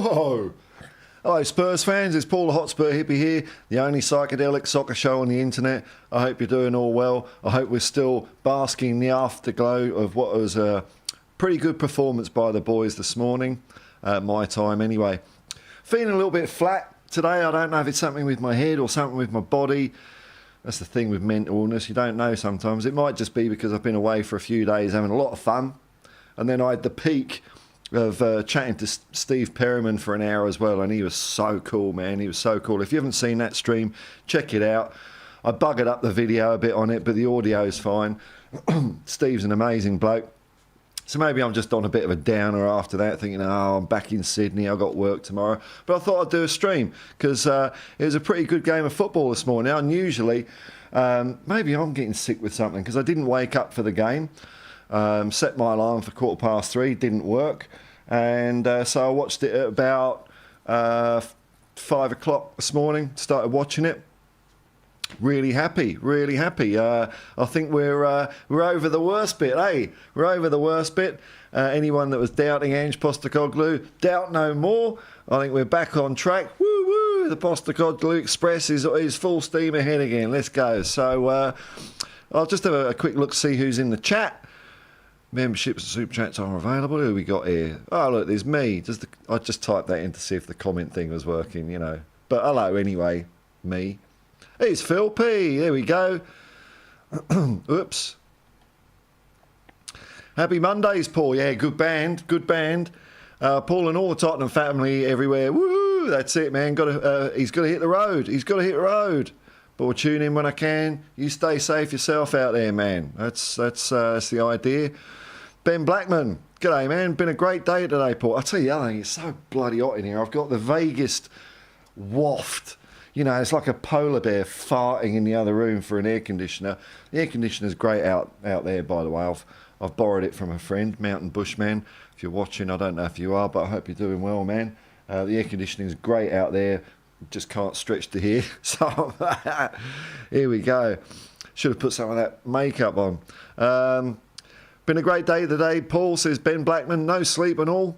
Whoa! Hello Spurs fans, it's Paul the Hotspur Hippie here, the only psychedelic soccer show on the internet. I hope you're doing all well. I hope we're still basking in the afterglow of what was a pretty good performance by the boys this morning, at my time anyway. Feeling a little bit flat today. I don't know if it's something with my head or something with my body. That's the thing with mental illness, you don't know sometimes. It might just be because I've been away for a few days having a lot of fun, and then I had the peak of chatting to Steve Perryman for an hour as well, and he was so cool, man. He was so cool. If you haven't seen that stream, check it out. I buggered up the video a bit on it, but the audio's fine. Steve's an amazing bloke. So maybe I'm just on a bit of a downer after that, thinking, oh, I'm back in Sydney, I've got work tomorrow. But I thought I'd do a stream, because it was a pretty good game of football this morning. Unusually, maybe I'm getting sick with something, because I didn't wake up for the game. Set my alarm for 3:15, didn't work, and so I watched it at about 5 o'clock this morning. Started watching it. Really happy, really happy. I think we're over the worst bit, eh? We're over the worst bit. Anyone that was doubting Ange Postecoglou, doubt no more. I think we're back on track. Woo woo! The Postecoglou Express is full steam ahead again. Let's go. So I'll just have a quick look, see who's in the chat. Memberships and super chats are available. Who we got here? Oh, look, there's me. I just typed that in to see if the comment thing was working, you know. But hello anyway, me. It's Phil P. There we go. Oops. Happy Mondays, Paul. Yeah, good band, good band. Paul and all the Tottenham family everywhere. Woo! That's it, man. He's got to hit the road. He's got to hit the road. But we'll tune in when I can. You stay safe yourself out there, man. That's the idea. Ben Blackman, g'day, man. Been a great day today, Paul. I'll tell you the other thing, it's so bloody hot in here. I've got the vaguest waft. You know, it's like a polar bear farting in the other room for an air conditioner. The air conditioner's great out there, by the way. I've borrowed it from a friend, Mountain Bushman. If you're watching, I don't know if you are, but I hope you're doing well, man. The air conditioning's great out there. Just can't stretch to here. So here we go. Should have put some of that makeup on. Been a great day today, Paul, says Ben Blackman. No sleep and all.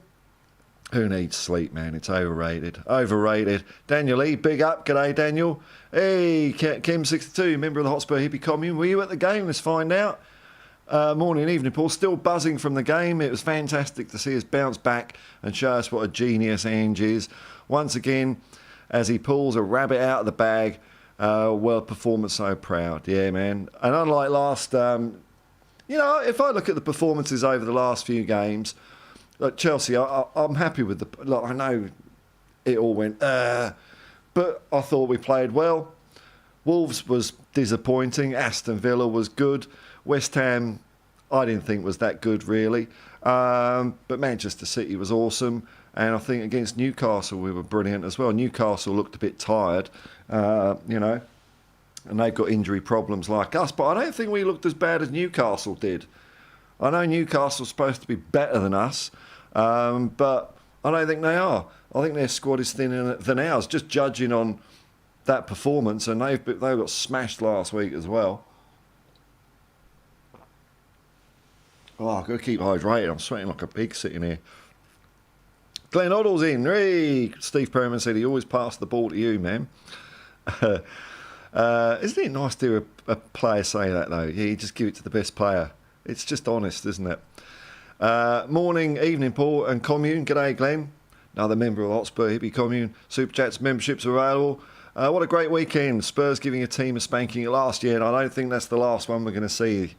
Who needs sleep, man? It's overrated. Overrated. Daniel E, big up. G'day, Daniel. Hey, Kim62, member of the Hotspur Hippie commune. Were you at the game? Let's find out. Morning and evening, Paul. Still buzzing from the game. It was fantastic to see us bounce back and show us what a genius Ange is. Once again, as he pulls a rabbit out of the bag. Well, performance so proud. Yeah, man. And unlike last... you know, if I look at the performances over the last few games, like Chelsea, I'm happy with the... Like, I know it all went... but I thought we played well. Wolves was disappointing. Aston Villa was good. West Ham, I didn't think was that good, really. But Manchester City was awesome. And I think against Newcastle, we were brilliant as well. Newcastle looked a bit tired, you know, and they've got injury problems like us. But I don't think we looked as bad as Newcastle did. I know Newcastle's supposed to be better than us, but I don't think they are. I think their squad is thinner than ours, just judging on that performance. And they got smashed last week as well. Oh, I've got to keep hydrated. I'm sweating like a pig sitting here. Glenn Oddle's in. Hey! Steve Perriman said he always passed the ball to you, man. Isn't it nice to hear a player say that, though? Yeah, you just give it to the best player. It's just honest, isn't it? Morning, evening, Paul and commune. G'day, Glenn. Another member of the Hotspur Hippie commune. Super Chats memberships available. What a great weekend. Spurs giving a team a spanking last year, and I don't think that's the last one we're going to see.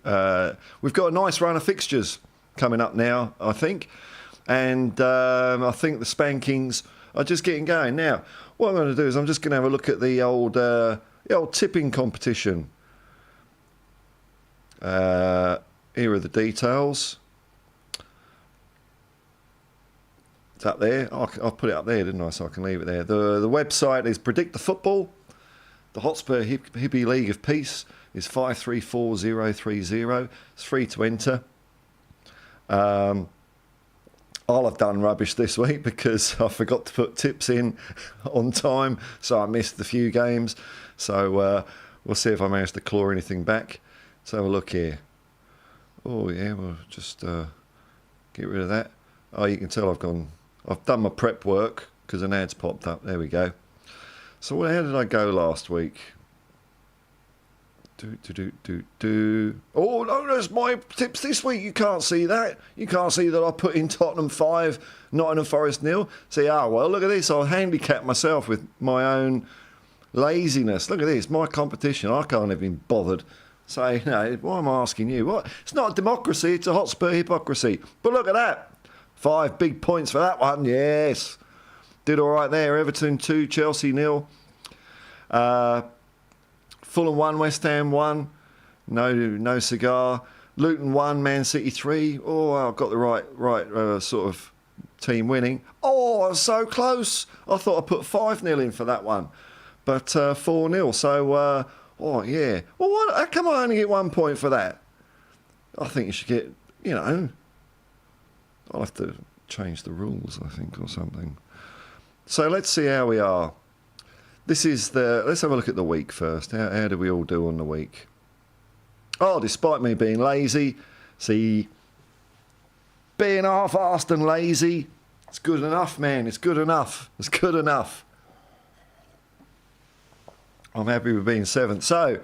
We've got a nice run of fixtures coming up now, I think. And I think the spankings are just getting going. Now, what I'm going to do is I'm just going to have a look at the old tipping competition. Here are the details. It's up there. I'll put it up there, didn't I? So I can leave it there. The website is Predict the Football. The Hotspur Hippie League of Peace is 534030. It's free to enter. I'll have done rubbish this week because I forgot to put tips in on time, so I missed a few games. So we'll see if I manage to claw anything back. Let's have a look here. Oh yeah, we'll just get rid of that. Oh, you can tell I've done my prep work because an ad's popped up. There we go. So how did I go last week? Oh, no, that's my tips this week. You can't see that. You can't see that I put in Tottenham 5, Nottingham Forest 0. See, well, look at this. I'll handicap myself with my own laziness. Look at this. My competition. I can't have been bothered. Say, why am I asking you? What? It's not a democracy. It's a Hotspur hypocrisy. But look at that. 5 big points for that one. Yes. Did all right there. Everton 2, Chelsea 0. Fulham 1, West Ham 1. No cigar. Luton 1, Man City 3. Oh, I got the right sort of team winning. Oh, I was so close. I thought I put 5-0 in for that one. But 4-0. So, yeah. Well, how come I only get 1 point for that? I think you should get, I'll have to change the rules, I think, or something. So let's see how we are. Let's have a look at the week first. How do we all do on the week? Oh, despite me being lazy, being half-arsed and lazy, it's good enough, man. It's good enough. It's good enough. I'm happy with being 7th. So,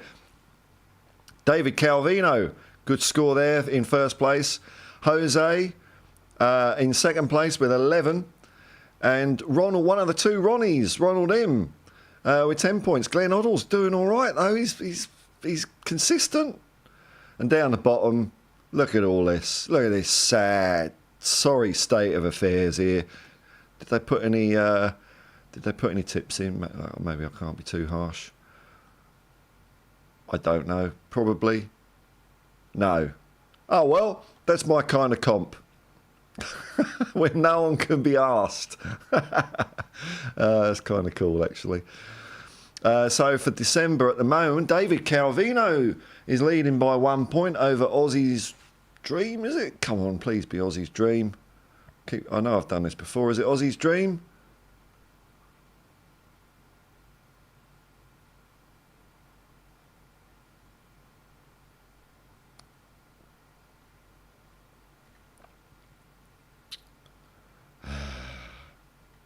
David Calvino, good score there in first place. Jose in second place with 11. And Ronald, one of the 2 Ronnies, Ronald M, with 10 points. Glenn Hoddle's doing all right, though. He's consistent. And down the bottom, look at all this. Look at this sad, sorry state of affairs here. Did they put any tips in? Maybe I can't be too harsh. I don't know. Probably. No. Oh, well, that's my kind of comp. When no one can be asked. That's kind of cool, actually. So for December at the moment, David Calvino is leading by 1 point over Aussie's Dream, is it? Come on, please be Aussie's Dream. I know I've done this before. Is it Aussie's Dream?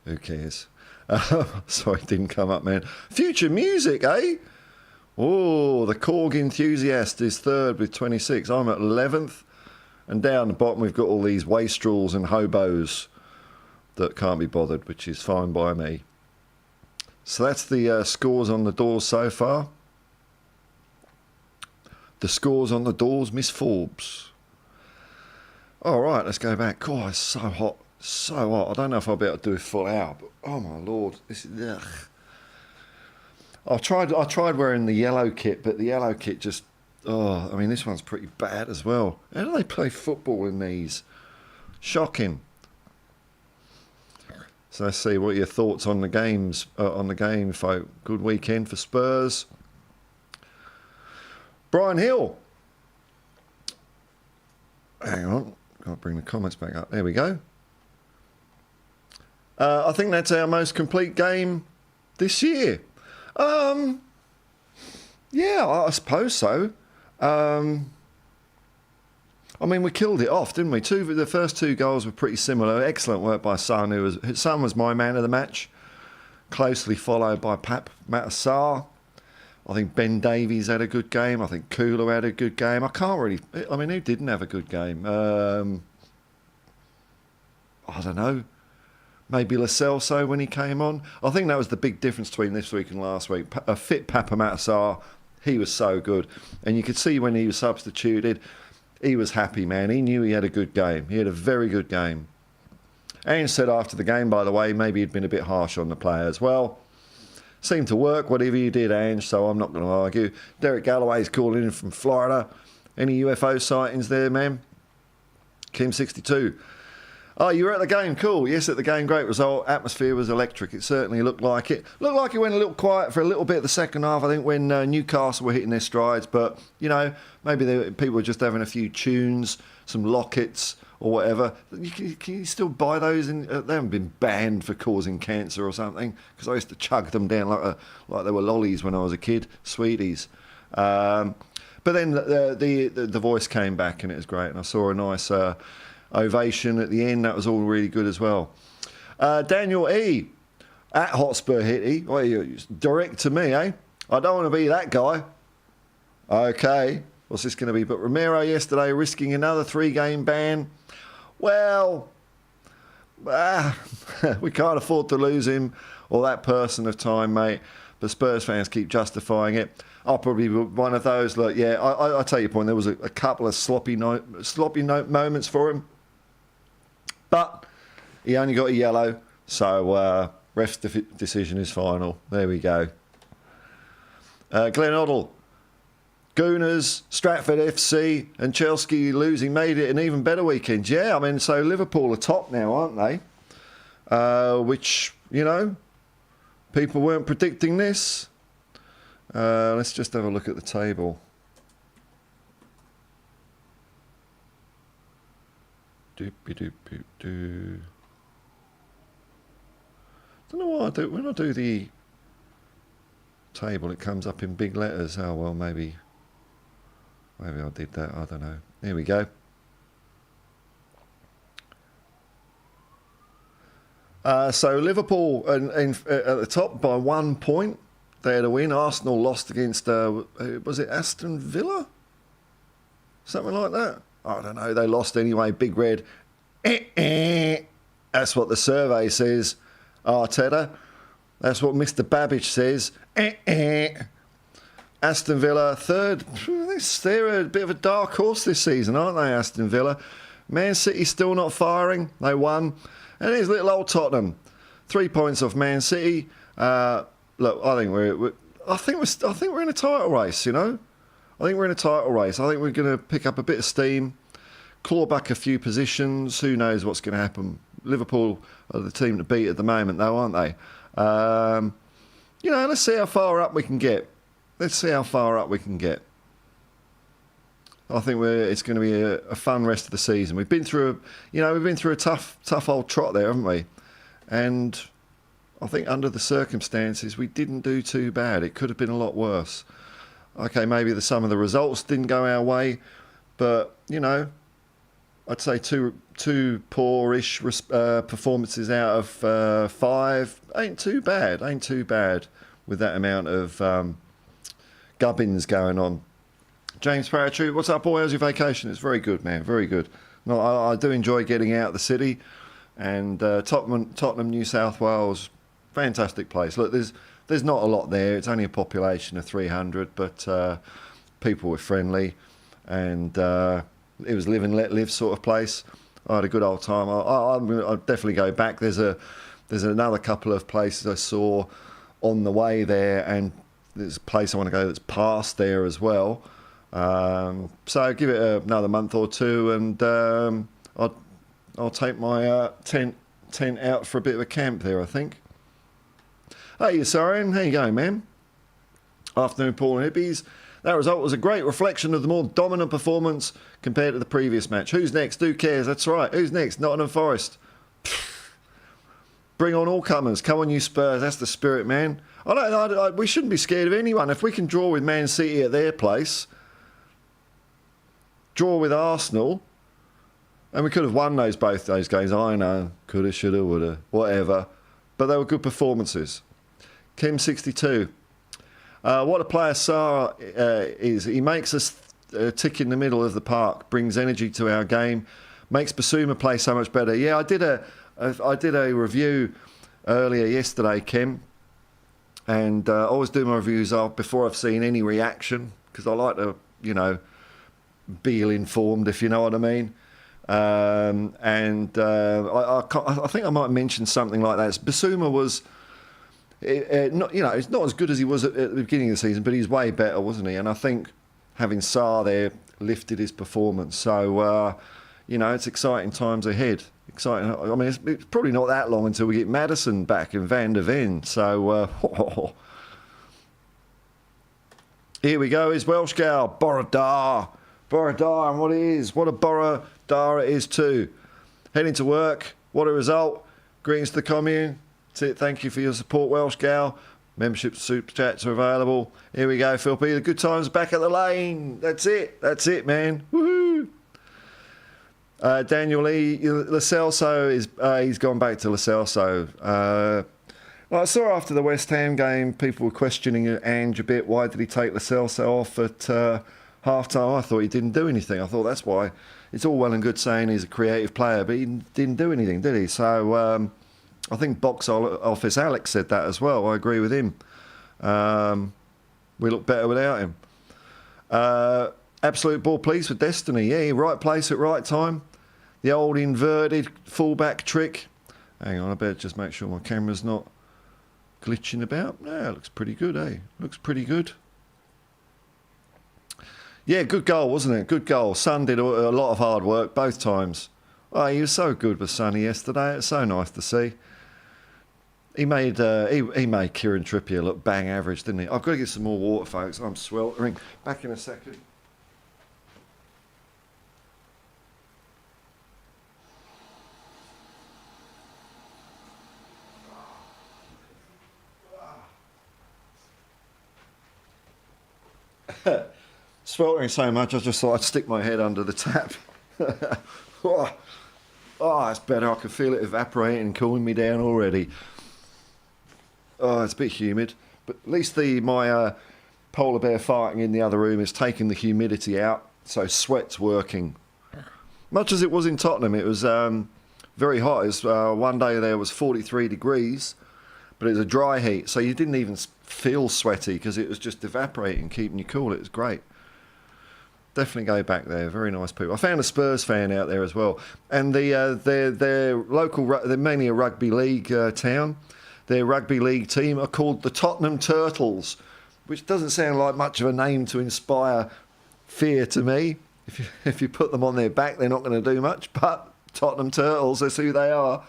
Who cares? Sorry, it didn't come up, man. Future music, eh? Oh, the Korg Enthusiast is 3rd with 26. I'm at 11th. And down the bottom, we've got all these wastrels and hobos that can't be bothered, which is fine by me. So that's the scores on the doors so far. The scores on the doors, Miss Forbes. All right, let's go back. God, it's so hot. So hot. I don't know if I'll be able to do a full hour, but oh my lord, this is. Ugh. I tried wearing the yellow kit, but the yellow kit just. Oh, I mean, this one's pretty bad as well. How do they play football in these? Shocking. So let's see, what are your thoughts on the games? On the game, folk. Good weekend for Spurs. Brian Hill. Hang on, got to bring the comments back up. There we go. I think that's our most complete game this year. Yeah, I suppose so. I mean, we killed it off, didn't we? The first 2 goals were pretty similar. Excellent work by Son. Son was my man of the match, closely followed by Matasar. I think Ben Davies had a good game. I think Kula had a good game. I mean, who didn't have a good game? I don't know. Maybe Lo Celso when he came on. I think that was the big difference between this week and last week. A fit Papa Matasar, he was so good. And you could see when he was substituted, he was happy, man. He knew he had a good game. He had a very good game. Ange said after the game, by the way, maybe he'd been a bit harsh on the players. Well, seemed to work, whatever you did, Ange, so I'm not going to argue. Derek Galloway's calling in from Florida. Any UFO sightings there, man? Kim62. Oh, you were at the game. Cool. Yes, at the game. Great result. Atmosphere was electric. It certainly looked like it. Looked like it went a little quiet for a little bit the second half, I think, when Newcastle were hitting their strides. But, maybe people were just having a few tunes, some lockets or whatever. Can you still buy those? They haven't been banned for causing cancer or something, because I used to chug them down like they were lollies when I was a kid, sweeties. But then the voice came back and it was great. And I saw a nice... ovation at the end. That was all really good as well. Daniel E. At Hotspur Hippie. Well, you direct to me, eh? I don't want to be that guy. Okay. What's this going to be? But Romero yesterday risking another 3-game ban. Well, we can't afford to lose him or that person of time, mate. But Spurs fans keep justifying it. I'll probably be one of those. Look, yeah, I take your point. There was a couple of sloppy moments for him. But he only got a yellow. So ref's decision is final. There we go. Glenn Oddle. Gooners, Stratford FC and Chelsea losing made it an even better weekend. Yeah, I mean, so Liverpool are top now, aren't they? Which, you know, people weren't predicting this. Let's just have a look at the table. Doopy-doop-doop-doo. Don't know what I do. When I do the table, it comes up in big letters. Oh, well, maybe I did that. I don't know. There we go. So Liverpool at the top by 1 point. They had a win. Arsenal lost against, was it Aston Villa? Something like that. I don't know. They lost anyway. Big Red. That's what the survey says. Arteta. That's what Mr. Babbage says. Aston Villa, third. They're a bit of a dark horse this season, aren't they, Aston Villa? Man City still not firing. They won. And here's little old Tottenham. 3 points off Man City. Look, I think we're in a title race, you know? I think we're in a title race. I think we're going to pick up a bit of steam, claw back a few positions. Who knows what's going to happen? Liverpool are the team to beat at the moment, though, aren't they? You know, let's see how far up we can get. Let's see how far up we can get. I think it's going to be a fun rest of the season. We've been through a tough old trot there, haven't we? And I think under the circumstances, we didn't do too bad. It could have been a lot worse. Okay, maybe some of the results didn't go our way, but you know, I'd say two poor-ish performances out of 5 ain't too bad. Ain't too bad with that amount of gubbins going on. James Paratrue, what's up, boy? How's your vacation? It's very good, man. Very good. No, I do enjoy getting out of the city, and Tottenham, New South Wales, fantastic place. Look, there's not a lot there. It's only a population of 300, but people were friendly, and it was live and let live sort of place. I had a good old time. I'll definitely go back. There's another couple of places I saw on the way there, and there's a place I want to go that's past there as well. So give it another month or two, and I'll take my tent out for a bit of a camp there, I think. Hey, Sarian, how you going, man? Afternoon, Paul and Hippies. That result was a great reflection of the more dominant performance compared to the previous match. Who's next? Who cares? That's right. Who's next? Nottingham Forest. Bring on all comers. Come on, you Spurs. That's the spirit, man. We shouldn't be scared of anyone. If we can draw with Man City at their place, draw with Arsenal, and we could have won both those games. I know. Coulda, shoulda, woulda, whatever. But they were good performances. Kim62. What a player Sarr is. He makes us tick in the middle of the park, brings energy to our game, makes Basuma play so much better. Yeah, I did a review earlier yesterday, Kim, and I always do my reviews before I've seen any reaction, because I like to, you know, be ill-informed, if you know what I mean. I think I might mention something like that. Basuma was, not, you know, it's not as good as he was at the beginning of the season, but he's way better, wasn't he? And I think having Sarr there lifted his performance. So, you know, it's exciting times ahead. Exciting. I mean, it's probably not that long until we get Maddison back and Van der Ven. So, here we go. Is Welsh gal Borodar, and what it is. What a Borodar it is too. Heading to work. What a result. Greetings to the commune. That's it. Thank you for your support, Welsh gal. Membership super chats are available. Here we go, Phil P. The good times back at the lane. That's it. That's it, man. Woohoo. Daniel Lee, Lo Celso he's gone back to Lo Celso. I saw after the West Ham game, people were questioning Ange a bit. Why did he take Lo Celso off at half-time? I thought he didn't do anything. I thought that's why. It's all well and good saying he's a creative player, but he didn't do anything, did he? So I think box office Alex said that as well. I agree with him. We look better without him. Absolute ball pleased with Destiny. Yeah, right place at right time. The old inverted fullback trick. Hang on, I better just make sure my camera's not glitching about. Yeah, looks pretty good, eh? Looks pretty good. Yeah, good goal, wasn't it? Good goal. Son did a lot of hard work both times. Oh, he was so good with Sonny yesterday. It's so nice to see. He made Kieran Trippier look bang average, didn't he? I've got to get some more water, folks. I'm sweltering. Back in a second. Sweltering so much, I just thought I'd stick my head under the tap. Oh, that's better. I can feel it evaporating and cooling me down already. Oh, it's a bit humid, but at least my polar bear farting in the other room is taking the humidity out, so sweat's working. Much as it was in Tottenham, it was very hot. It was, one day there was 43 degrees, but it was a dry heat, so you didn't even feel sweaty because it was just evaporating, keeping you cool. It was great. Definitely go back there. Very nice people. I found a Spurs fan out there as well, and their local, they're mainly a rugby league town. Their rugby league team are called the Tottenham Turtles, which doesn't sound like much of a name to inspire fear to me. If you put them on their back, they're not going to do much. But Tottenham Turtles, that's who they are.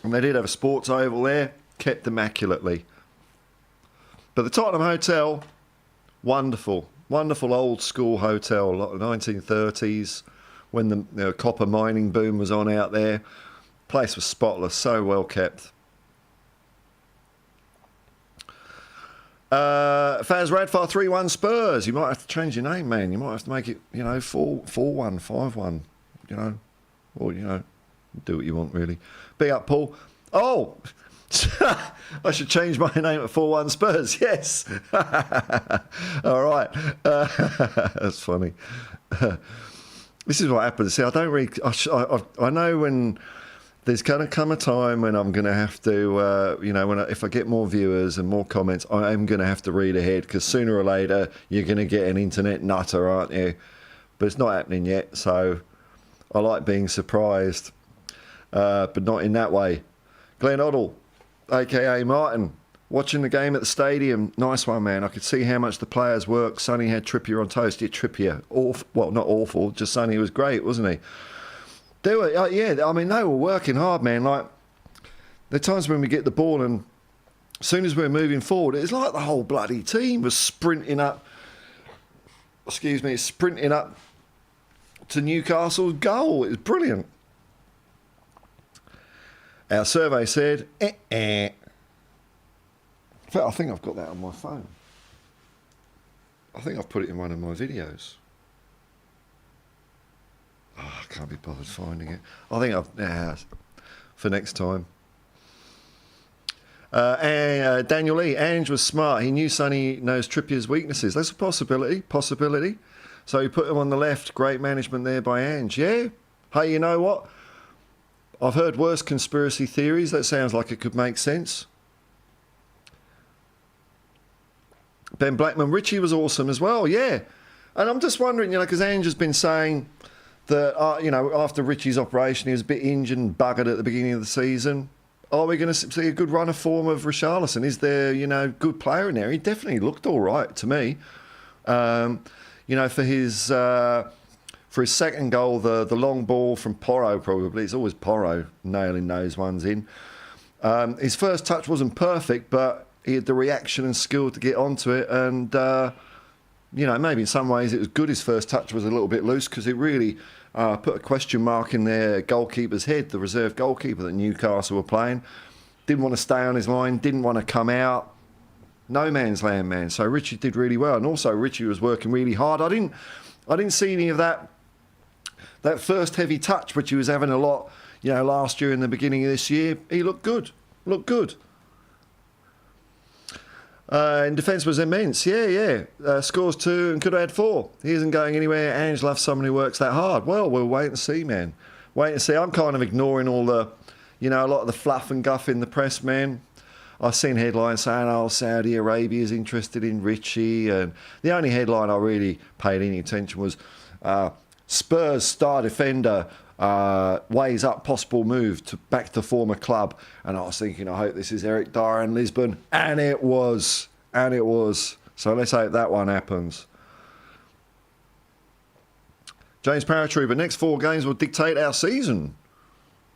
And they did have a sports oval there, kept immaculately. But the Tottenham Hotel, wonderful. Wonderful old school hotel, 1930s, when the copper mining boom was on out there. Place was spotless, so well kept. Faz Radfar 3-1 Spurs. You might have to change your name, man. You might have to make it, 4-1, 5-1, or, do what you want, really. Big up, Paul. Oh! I should change my name at 4-1 Spurs. Yes. All right. That's funny. This is what happens. See, I don't really. I know when there's going to come a time when I'm going to have to, if I get more viewers and more comments, I am going to have to read ahead because sooner or later you're going to get an internet nutter, aren't you? But it's not happening yet. So I like being surprised, but not in that way. Glenn Oddle, a.k.a. Martin, watching the game at the stadium. Nice one, man. I could see how much the players worked. Sonny had Trippier on toast. Yeah, Trippier. Awful. Well, not awful. Just Sonny was great, wasn't he? They were, they were working hard, man. Like, there are times when we get the ball and as soon as we're moving forward, it's like the whole bloody team was sprinting up to Newcastle's goal. It was brilliant. Our survey said, In fact, I think I've got that on my phone. I think I've put it in one of my videos. Oh, I can't be bothered finding it. I think for next time. And Daniel Lee, Ange was smart. He knew Sonny knows Trippier's weaknesses. That's a possibility. So he put him on the left. Great management there by Ange. Yeah. Hey, you know what? I've heard worse conspiracy theories. That sounds like it could make sense. Ben Blackman, Richie was awesome as well, yeah. And I'm just wondering, because Ange has been saying that, after Richie's operation, he was a bit injured and buggered at the beginning of the season. Are we going to see a good run of form of Richarlison? Is there, good player in there? He definitely looked all right to me. For his second goal, the long ball from Porro, probably. It's always Porro nailing those ones in. His first touch wasn't perfect, but he had the reaction and skill to get onto it. And, maybe in some ways it was good his first touch was a little bit loose because it really put a question mark in their goalkeeper's head, the reserve goalkeeper that Newcastle were playing. Didn't want to stay on his line, didn't want to come out. No man's land, man. So Richie did really well. And also Richie was working really hard. I didn't see any of that first heavy touch, which he was having a lot, You know, last year in the beginning of this year, he looked good. Looked good. In defence was immense. Yeah. Scores 2 and could have had 4. He isn't going anywhere. Ange loves someone who works that hard. Well, we'll wait and see, man. Wait and see. I'm kind of ignoring all the, you know, a lot of the fluff and guff in the press, man. I've seen headlines saying, oh, Saudi Arabia is interested in Richie. And the only headline I really paid any attention was Spurs star defender weighs up possible move back to former club. And I was thinking, I hope this is Eric Dyer in Lisbon. And it was. So let's hope that one happens. James Paratrooper, next 4 games will dictate our season.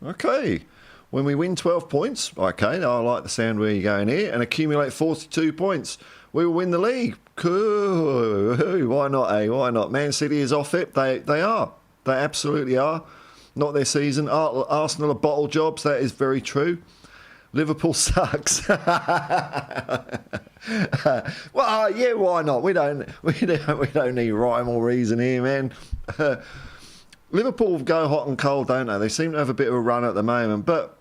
Okay. When we win 12 points, okay, I like the sound where you're going here, and accumulate 42 points, we will win the league. Cool. Why not, eh? Why not? Man City is off it. They are. They absolutely are. Not their season. Arsenal are bottle jobs. That is very true. Liverpool sucks. Well, yeah, why not? We don't need rhyme or reason here, man. Liverpool go hot and cold, don't they? They seem to have a bit of a run at the moment, but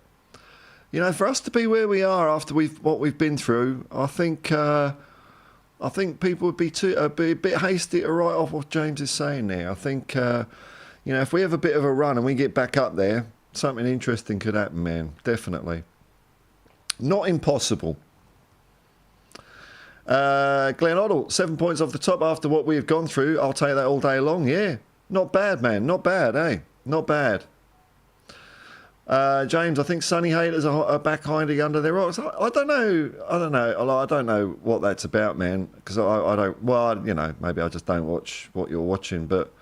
you know, for us to be where we are after what we've been through, I think people would be a bit hasty to write off what James is saying there. I think you know, if we have a bit of a run and we get back up there, something interesting could happen, man. Definitely. Not impossible. Glenn Oddle, 7 points off the top after what we have gone through. I'll take that all day long. Yeah, not bad, man. Not bad, eh? Not bad. James, I think Sunny haters are backhinding under their rocks. I don't know. I don't know what that's about, man. Because I don't. Well, you know, maybe I just don't watch what you're watching. But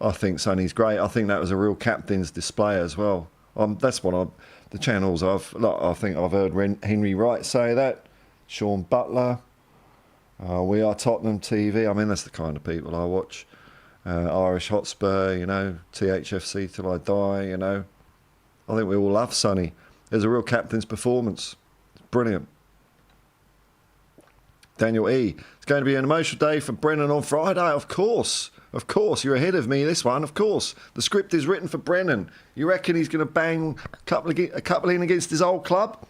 I think Sunny's great. I think that was a real captain's display as well. That's what the channels I think I've heard Henry Wright say that. Sean Butler. We Are Tottenham TV. I mean, that's the kind of people I watch. Irish Hotspur, you know, THFC Till I Die, you know. I think we all love Sonny. There's a real captain's performance. It's brilliant. Daniel E. It's going to be an emotional day for Brennan on Friday. Of course. Of course. You're ahead of me this one. Of course. The script is written for Brennan. You reckon he's going to bang a couple in against his old club?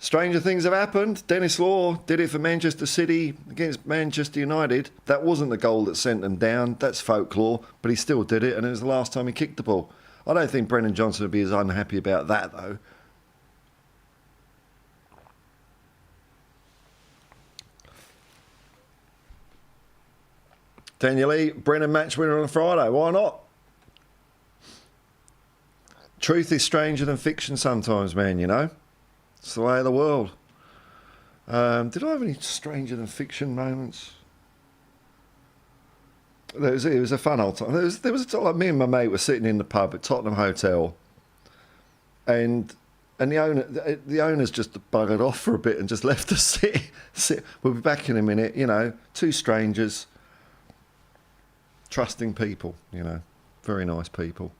Stranger things have happened. Dennis Law did it for Manchester City against Manchester United. That wasn't the goal that sent them down. That's folklore. But he still did it, and it was the last time he kicked the ball. I don't think Brennan Johnson would be as unhappy about that, though. Daniel Lee, Brennan match winner on Friday. Why not? Truth is stranger than fiction sometimes, man, you know. It's the way of the world. Did I have any stranger than fiction moments? It was a fun old time. There was a time, like, me and my mate were sitting in the pub at Tottenham Hotel, and the owner's just buggered off for a bit and just left us sit. We'll be back in a minute. You know, 2 strangers, trusting people. You know, very nice people.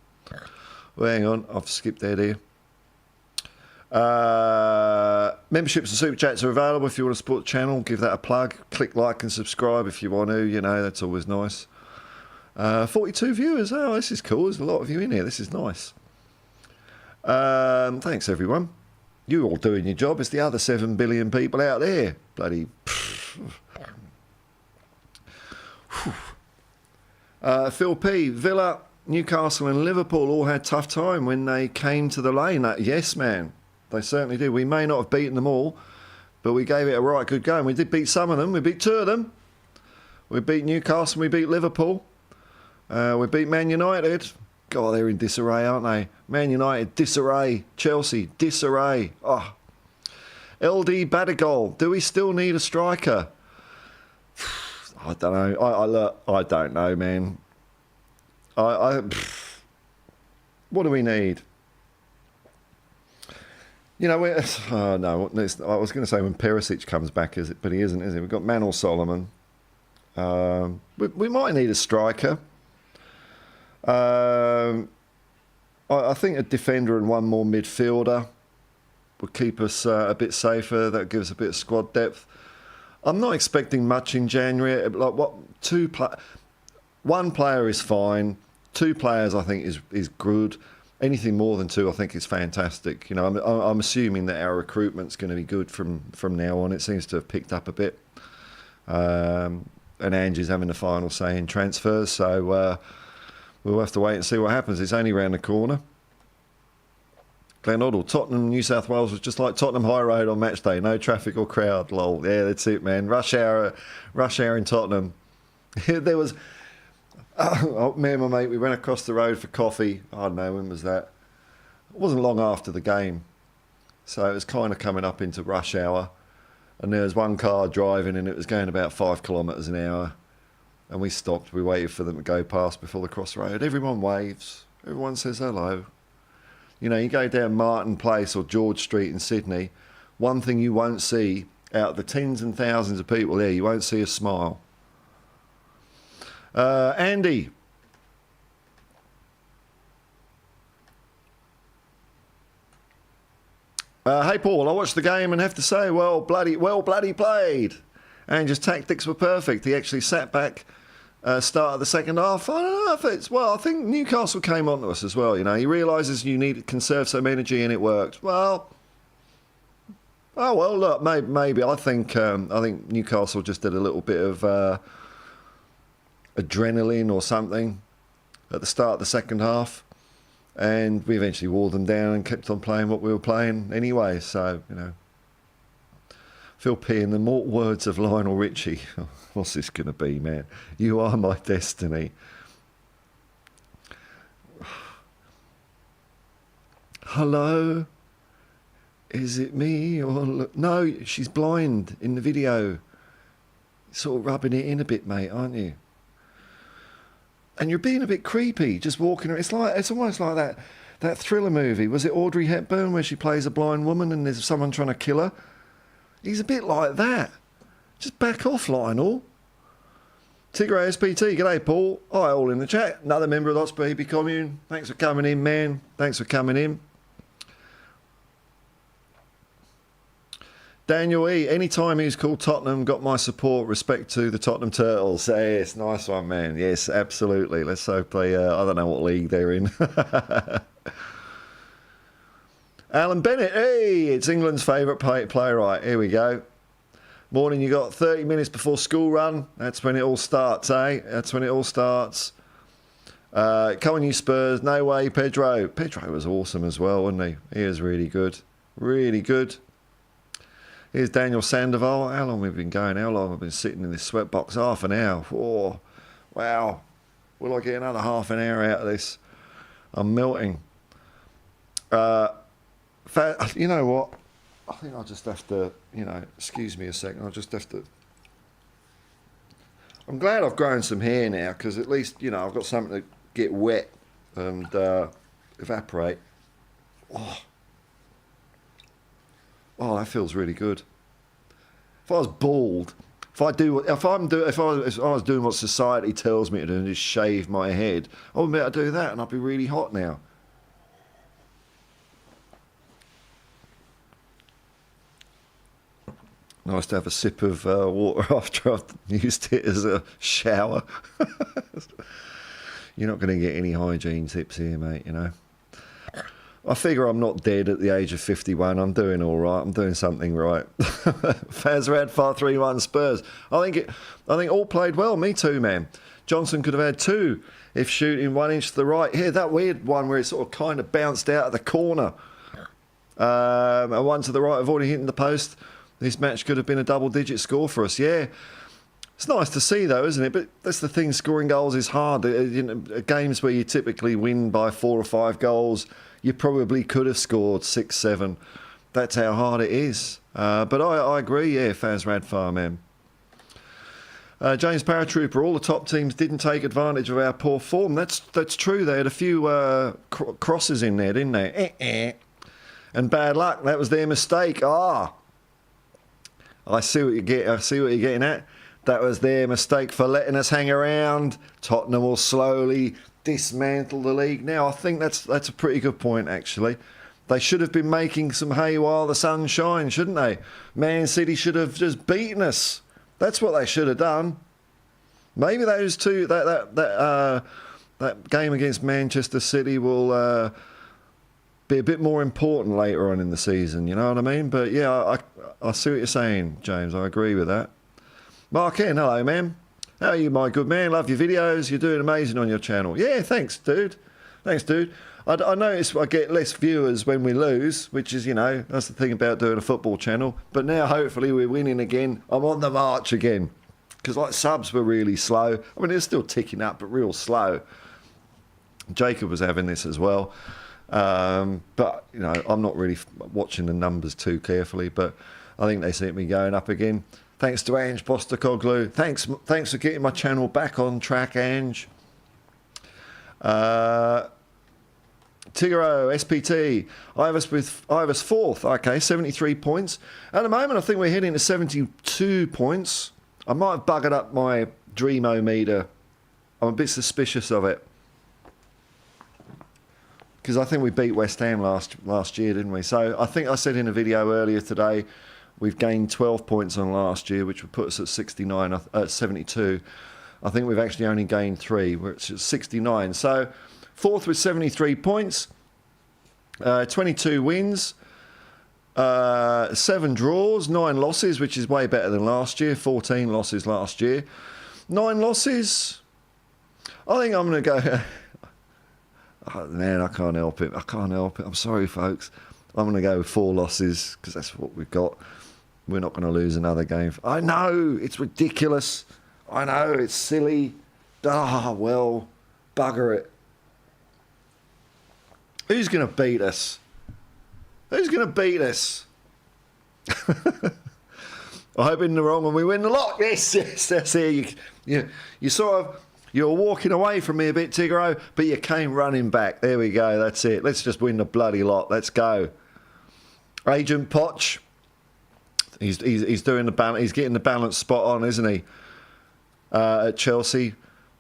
Well, hang on, I've skipped that here. Memberships and super chats are available if you want to support the channel. Give that a plug. Click like and subscribe if you want to. You know, that's always nice. 42 viewers. Oh, this is cool. There's a lot of you in here. This is nice. Thanks, everyone. You're all doing your job. It's the other 7 billion people out there. Bloody. Phil P. Villa, Newcastle and Liverpool all had tough time when they came to the lane. Yes, man. They certainly did. We may not have beaten them all, but we gave it a right good go. And we did beat some of them. We beat 2 of them. We beat Newcastle. We beat Liverpool. We beat Man United. God, they're in disarray, aren't they? Man United, disarray. Chelsea, disarray. Oh. LD Badigol, do we still need a striker? I don't know. I don't know, man. What do we need? You know, no. I was going to say when Perisic comes back, but he isn't, is he? We've got Manor Solomon. We might need a striker. I think a defender and 1 more midfielder would keep us a bit safer. That gives a bit of squad depth. I'm not expecting much in January. Like 1 player is fine. 2 players I think is good. Anything more than 2 I think is fantastic. You know, I'm assuming that our recruitment's going to be good from now on. It seems to have picked up a bit. And Angie's having the final say in transfers, so we'll have to wait and see what happens. It's only round the corner. Glenn Oddle, Tottenham, New South Wales was just like Tottenham High Road on match day. No traffic or crowd. Lol. Yeah, that's it, man. Rush hour in Tottenham. There was... me and my mate, we went across the road for coffee. I don't know, when was that? It wasn't long after the game. So it was kind of coming up into rush hour. And there was one car driving and it was going about 5 kilometres an hour. And we stopped. We waited for them to go past before the crossroad. Everyone waves. Everyone says hello. You know, you go down Martin Place or George Street in Sydney, one thing you won't see out of the tens and thousands of people there, you won't see a smile. Andy. Hey Paul, I watched the game and have to say, well bloody played. Ange's tactics were perfect. He actually sat back, start of the second half. I don't know if it's... Well, I think Newcastle came on to us as well, you know. He realises you need to conserve some energy and it worked. Well... Oh, well, look, maybe. I think Newcastle just did a little bit of adrenaline or something at the start of the second half. And we eventually wore them down and kept on playing what we were playing anyway. So, you know... Phil P, in the mortal words of Lionel Richie, what's this going to be, man? You are my destiny. Hello? Is it me? Or no, she's blind in the video. Sort of rubbing it in a bit, mate, aren't you? And you're being a bit creepy, just walking around. It's almost like that thriller movie. Was it Audrey Hepburn, where she plays a blind woman and there's someone trying to kill her? He's a bit like that. Just back off, Lionel. Tigray SPT, g'day, Paul. Hi, all in the chat. Another member of the Hotspur Hippie commune. Thanks for coming in, man. Thanks for coming in. Daniel E, anytime he's called Tottenham, got my support. Respect to the Tottenham Turtles. Yes, nice one, man. Yes, absolutely. Let's hope they, I don't know what league they're in. Alan Bennett, hey, it's England's favourite playwright. Here we go. Morning, you got 30 minutes before school run. That's when it all starts, eh? That's when it all starts. Come on, you Spurs. No way, Pedro. Pedro was awesome as well, wasn't he? He was really good. Really good. Here's Daniel Sandoval. How long have we been going? How long have we been sitting in this sweatbox? Half an hour. Oh, wow. Will I get another half an hour out of this? I'm melting. You know what? I think I'll just have to, excuse me a second. I'll just have to... I'm glad I've grown some hair now, because at least, I've got something to get wet and evaporate. Oh, that feels really good. If I was bald, if I was doing what society tells me to do and just shave my head, I wouldn't be able to do that, and I'd be really hot now. Nice to have a sip of water after I've used it as a shower. You're not going to get any hygiene tips here, mate, I figure I'm not dead at the age of 51. I'm doing all right. I'm doing something right. Fazrad 531 Spurs. I think all played well. Me too, man. Johnson could have had 2 if shooting 1 inch to the right. Here, that weird one where it sort of kind of bounced out of the corner. And 1 to the right, avoiding hitting the post. This match could have been a double-digit score for us. Yeah. It's nice to see, though, isn't it? But that's the thing. Scoring goals is hard. Games where you typically win by 4 or 5 goals, you probably could have scored 6, 7. That's how hard it is. But I agree, yeah, Fazrad Farman. James Paratrooper, all the top teams didn't take advantage of our poor form. That's true. They had a few crosses in there, didn't they? And bad luck. That was their mistake. I see what you get. I see what you're getting at. That was their mistake for letting us hang around. Tottenham will slowly dismantle the league. Now, I think that's a pretty good point, actually. They should have been making some hay while the sun shines, shouldn't they? Man City should have just beaten us. That's what they should have done. Maybe those two, that that game against Manchester City will be a bit more important later on in the season, you know what I mean? But yeah, I see what you're saying, James. I agree with that. Mark N, hello, man. How are you, my good man? Love your videos. You're doing amazing on your channel. Yeah, thanks, dude. Thanks, dude. I notice I get less viewers when we lose, which is, you know, that's the thing about doing a football channel. But now, hopefully, we're winning again. I'm on the march again. Because, like, subs were really slow. I mean, they're still ticking up, but real slow. Jacob was having this as well. But, you know, I'm not really watching the numbers too carefully, but I think they seem to be going up again. Thanks to Ange Postacoglu. Thanks for getting my channel back on track, Ange. Tigaro, SPT, Ivers fourth. Okay, 73 points. At the moment, I think we're heading to 72 points. I might have buggered up my Dreamo-meter. I'm a bit suspicious of it. Because I think we beat West Ham last year, didn't we? So I think I said in a video earlier today, we've gained 12 points on last year, which would put us at 72. I think we've actually only gained 3, which is 69. So fourth with 73 points, 22 wins, 7 draws, 9 losses, which is way better than last year. 14 losses last year. 9 losses. I think I'm going to go... Oh, man, I can't help it. I can't help it. I'm sorry, folks. I'm going to go with 4 losses because that's what we've got. We're not going to lose another game. I know, it's ridiculous. I know, it's silly. Ah, well, bugger it. Who's going to beat us? Who's going to beat us? I hope in the wrong when we win the lot. Yes, that's here. You sort of... You're walking away from me a bit, Tigro, but you came running back. There we go. That's it. Let's just win the bloody lot. Let's go. Agent Poch. He's doing the balance. He's getting the balance spot on, isn't he? At Chelsea,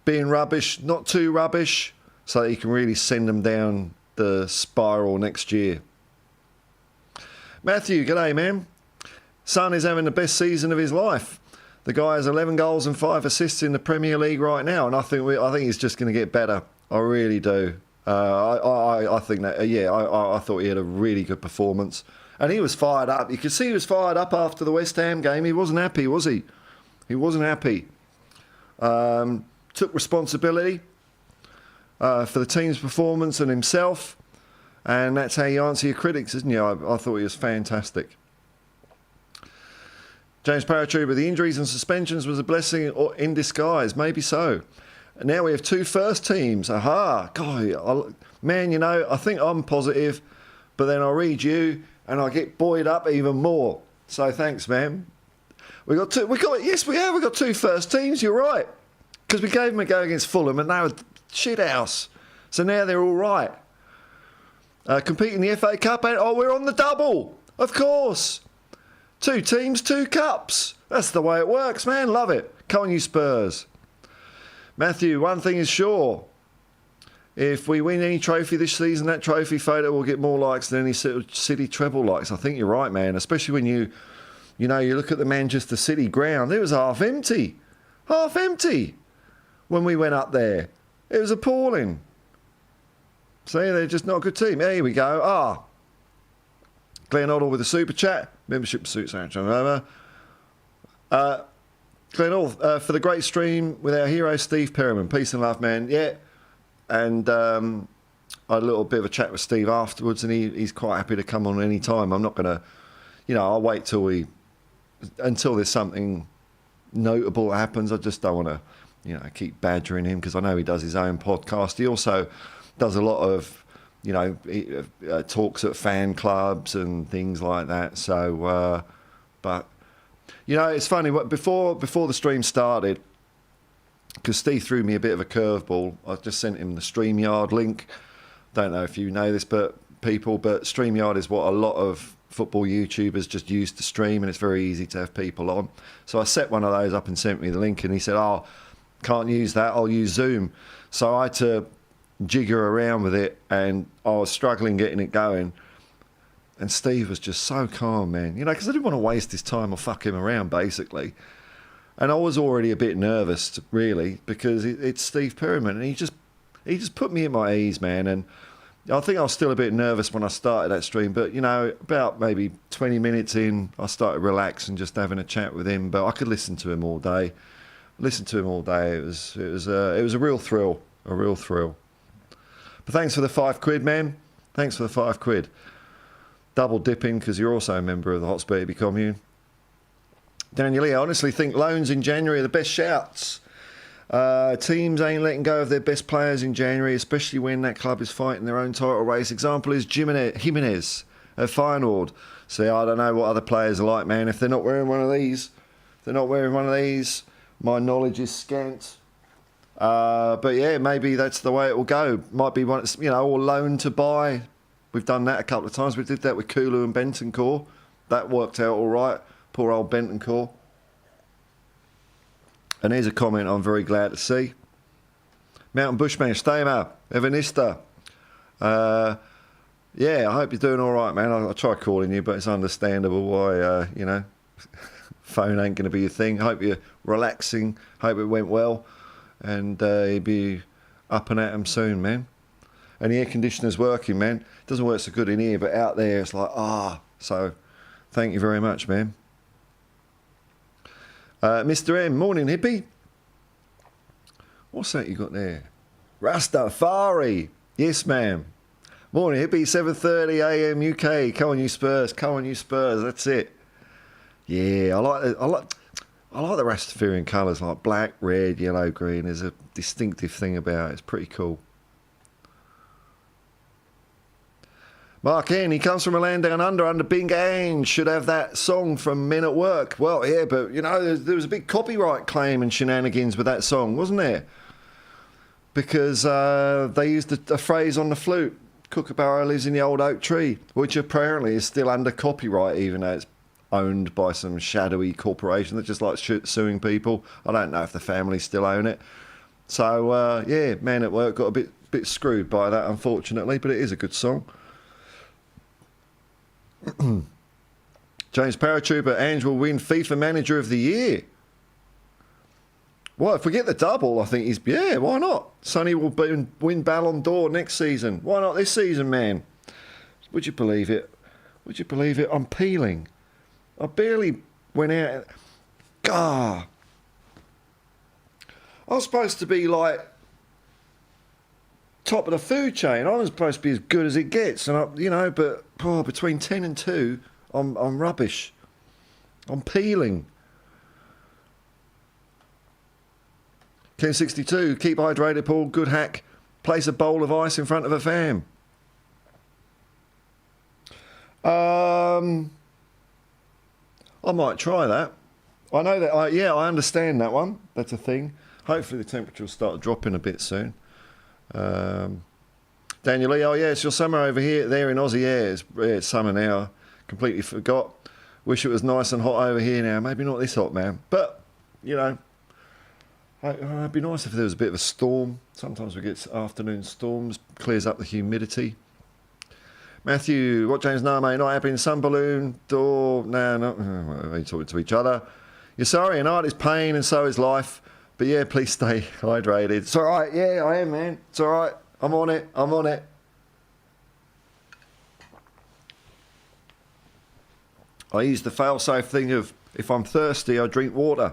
being rubbish, not too rubbish, so that he can really send them down the spiral next year. Matthew, g'day, man. Son is having the best season of his life. The guy has 11 goals and 5 assists in the Premier League right now, and I think he's just going to get better. I really do. I think that. Yeah, I thought he had a really good performance, and he was fired up. You could see he was fired up after the West Ham game. He wasn't happy, was he? He wasn't happy. Took responsibility for the team's performance and himself, and that's how you answer your critics, isn't you? I thought he was fantastic. James Paratrooper, the injuries and suspensions was a blessing in disguise. Maybe so. And now we have 2 first teams. Aha. God, man, you know, I think I'm positive, but then I read you and I get buoyed up even more. So thanks, man. We got 2 first teams. You're right. Because we gave them a go against Fulham and they were shit house. So now they're all right. Competing in the FA Cup. We're on the double. Of course. 2 teams, 2 cups. That's the way it works, man. Love it. Come on, you Spurs. Matthew, one thing is sure. If we win any trophy this season, that trophy photo will get more likes than any City treble likes. I think you're right, man. Especially when you look at the Manchester City ground. It was half empty. Half empty when we went up there. It was appalling. See, they're just not a good team. Here we go. Glenn Oddle with a super chat. Membership suits Glenn Oddle, for the great stream with our hero Steve Perriman. Peace and love, man. Yeah. And I had a little bit of a chat with Steve afterwards, and he's quite happy to come on any time. I'm not going to, I'll wait until there's something notable that happens. I just don't want to, keep badgering him because I know he does his own podcast. He also does a lot of, talks at fan clubs and things like that. So, but, it's funny. Before the stream started, because Steve threw me a bit of a curveball, I just sent him the StreamYard link. Don't know if you know this, but StreamYard is what a lot of football YouTubers just use to stream, and it's very easy to have people on. So I set one of those up and sent me the link, and he said, can't use that, I'll use Zoom. So I had to jigger around with it, and I was struggling getting it going. And Steve was just so calm, man. Because I didn't want to waste his time or fuck him around, basically. And I was already a bit nervous, really, because it's Steve Perriman, and he just put me at my ease, man. And I think I was still a bit nervous when I started that stream, but, you know, about maybe 20 minutes in, I started relaxing, just having a chat with him. But I could listen to him all day. It was a real thrill, But thanks for the £5, man. Thanks for the £5. Double dipping because you're also a member of the Hotspur Hippie commune. Daniel Lee, I honestly think loans in January are the best shouts. Teams ain't letting go of their best players in January, especially when that club is fighting their own title race. Example is Jimenez at Feyenoord. See, I don't know what other players are like, man. If they're not wearing one of these, my knowledge is scant. But yeah, maybe that's the way it will go. Might be one, you know, or loan to buy. We've done that a couple of times. We did that with Kulu and Bentancur. That worked out all right. Poor old Bentancur. And here's a comment I'm very glad to see. Mountain Bushman, Stamer, Evanista. Yeah, I hope you're doing all right, man. I try calling you, but it's understandable why, you know, phone ain't going to be your thing. Hope you're relaxing. Hope it went well. And you'll be up and at 'em soon, man. And the air conditioner's working, man. It doesn't work so good in here, but out there it's like, So, thank you very much, man. Mr. M, morning, hippie. What's that you got there? Rastafari. Yes, ma'am. Morning, hippie. 7:30 a.m. UK. Come on, you Spurs. Come on, you Spurs. That's it. Yeah, I like the Rastafarian colours, like black, red, yellow, green. There's a distinctive thing about it. It's pretty cool. Mark N, he comes from a land down under Bing Ange. Should have that song from Men at Work. Well, yeah, but, you know, there was a big copyright claim and shenanigans with that song, wasn't there? Because they used a phrase on the flute, Kookaburra lives in the old oak tree, which apparently is still under copyright, even though it's owned by some shadowy corporation that just likes suing people. I don't know if the family still own it. So, yeah, Men at Work got a bit screwed by that, unfortunately, but it is a good song. James Paratrooper, Ange will win FIFA Manager of the Year. Well, if we get the double, I think why not? Sonny will win Ballon d'Or next season. Why not this season, man? Would you believe it? I'm peeling. I barely went out. God. I was supposed to be like top of the food chain. I was supposed to be as good as it gets, and but between 10 and 2, I'm rubbish. I'm peeling. Ken62, keep hydrated, Paul. Good hack. Place a bowl of ice in front of a fan. I might try that. I know that. I understand that one. That's a thing. Hopefully the temperature will start dropping a bit soon. Daniel Lee, it's your summer over here, there in Aussie. It's summer now. Completely forgot. Wish it was nice and hot over here now. Maybe not this hot, man. But, you know, it'd be nice if there was a bit of a storm. Sometimes we get afternoon storms. Clears up the humidity. Matthew, what James Name, not happy in sun balloon, door, no, talking to each other. You're sorry, and art is pain and so is life. But yeah, please stay hydrated. It's all right, yeah, I am, man. It's all right. I'm on it. I use the fail-safe thing of, if I'm thirsty, I drink water.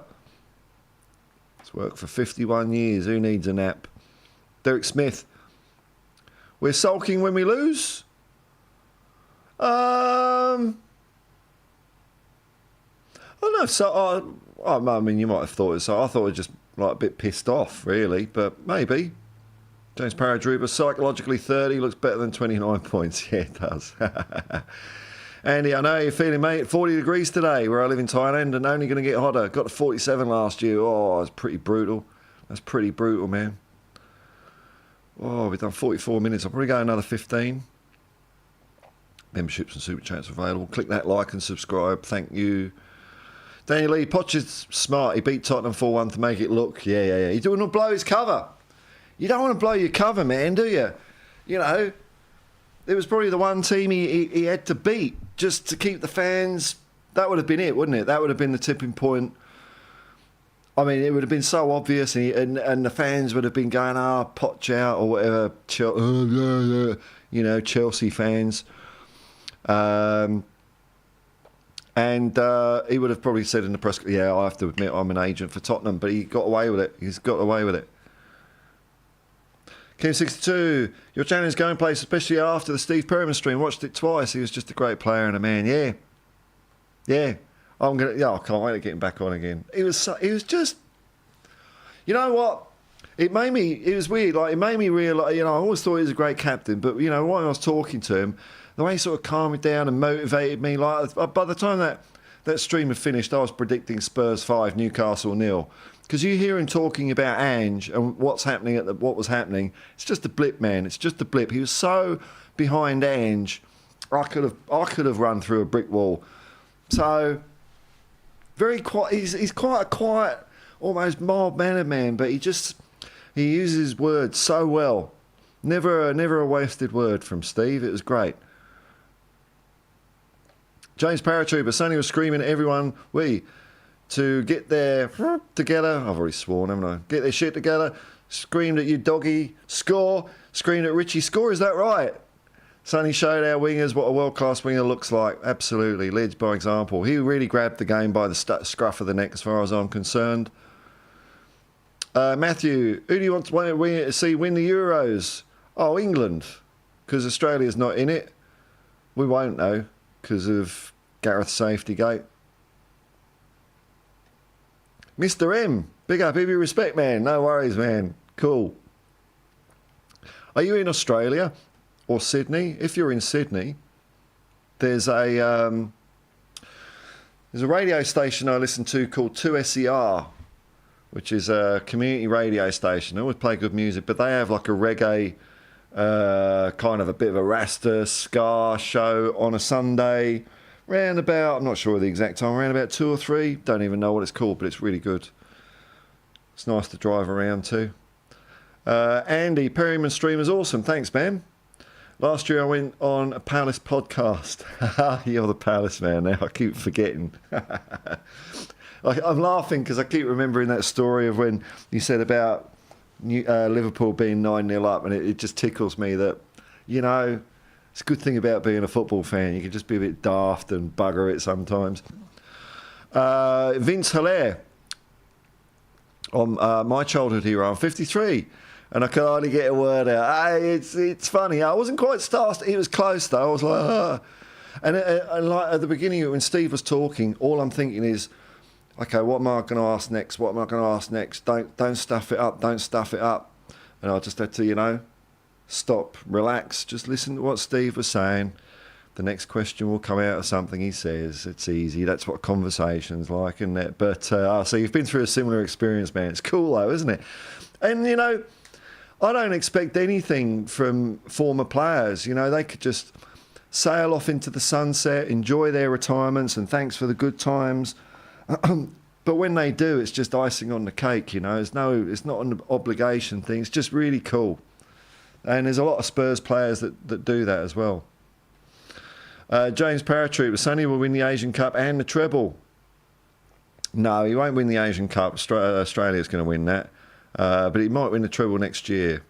It's worked for 51 years. Who needs a nap? Derek Smith. We're sulking when we lose? I don't know. So, I mean, you might have thought it. So I thought it was just like a bit pissed off, really. But maybe. James Paradruber, psychologically 30, looks better than 29 points. Yeah, it does. Andy, I know how you're feeling, mate. 40 degrees today where I live in Thailand and only going to get hotter. Got to 47 last year. Oh, it's pretty brutal. That's pretty brutal, man. Oh, we've done 44 minutes. I'll probably go another 15. Memberships and super chats available. Click that like and subscribe. Thank you. Daniel Lee, Poch is smart. He beat Tottenham 4-1 to make it look. Yeah. He don't want to blow his cover. You don't want to blow your cover, man, do you? You know, it was probably the one team he had to beat just to keep the fans. That would have been it, wouldn't it? That would have been the tipping point. I mean, it would have been so obvious, and the fans would have been going, Potch out or whatever, Chelsea fans. And he would have probably said in the press, yeah, I have to admit I'm an agent for Tottenham, but he got away with it. He's got away with it. Kim62, your channel is going place, especially after the Steve Perryman stream. Watched it twice. He was just a great player and a man. Yeah. I can't wait to get him back on again. He was just, you know what? It was weird. Like, it made me realise, I always thought he was a great captain, but, while I was talking to him, the way he sort of calmed me down and motivated me, like, by the time that stream had finished, I was predicting Spurs 5, Newcastle 0. Because you hear him talking about Ange and what's happening what was happening. It's just a blip, man. It's just a blip. He was so behind Ange, I could have run through a brick wall. So very quiet. He's quite a quiet, almost mild-mannered man, but he uses words so well. Never a wasted word from Steve. It was great. James Paratrooper, Sonny was screaming at everyone, to get their together. I've already sworn, haven't I? Get their shit together. Screamed at you, doggy. Score. Screamed at Richie. Score, is that right? Sonny showed our wingers what a world-class winger looks like. Absolutely. Leads by example. He really grabbed the game by the scruff of the neck as far as I'm concerned. Matthew, who do you want to see win the Euros? Oh, England. Because Australia's not in it. We won't know because of Gareth's safety gate. Mr. M, big up, every respect, man. No worries, man. Cool. Are you in Australia or Sydney? If you're in Sydney, there's a radio station I listen to called 2SER, which is a community radio station. They always play good music, but they have like a reggae, kind of a bit of a Rasta ska show on a Sunday. Round about, I'm not sure the exact time, around about 2 or 3. Don't even know what it's called, but it's really good. It's nice to drive around to. Andy, Perryman stream is awesome. Thanks, man. Last year I went on a Palace podcast. You're the Palace man now. I keep forgetting. I'm laughing because I keep remembering that story of when you said about Liverpool being 9-0 up, and it just tickles me that, it's a good thing about being a football fan. You can just be a bit daft and bugger it sometimes. Vince Hilaire, on my childhood hero. I'm 53, and I can hardly get a word out. It's funny. I wasn't quite starstruck. It was close though. I was like, and like at the beginning when Steve was talking, all I'm thinking is, okay, what am I going to ask next? What am I going to ask next? Don't stuff it up. Don't stuff it up. And I just had to, stop, relax, just listen to what Steve was saying. The next question will come out of something he says. It's easy. That's what conversation's like, isn't it? But so you've been through a similar experience, man. It's cool though, isn't it? And I don't expect anything from former players. They could just sail off into the sunset, enjoy their retirements, and thanks for the good times. But when they do, it's just icing on the cake. It's not an obligation thing. It's just really cool. And there's a lot of Spurs players that do that as well. James Paratrooper, Sonny will win the Asian Cup and the treble. No, he won't win the Asian Cup. Australia's going to win that. But he might win the treble next year.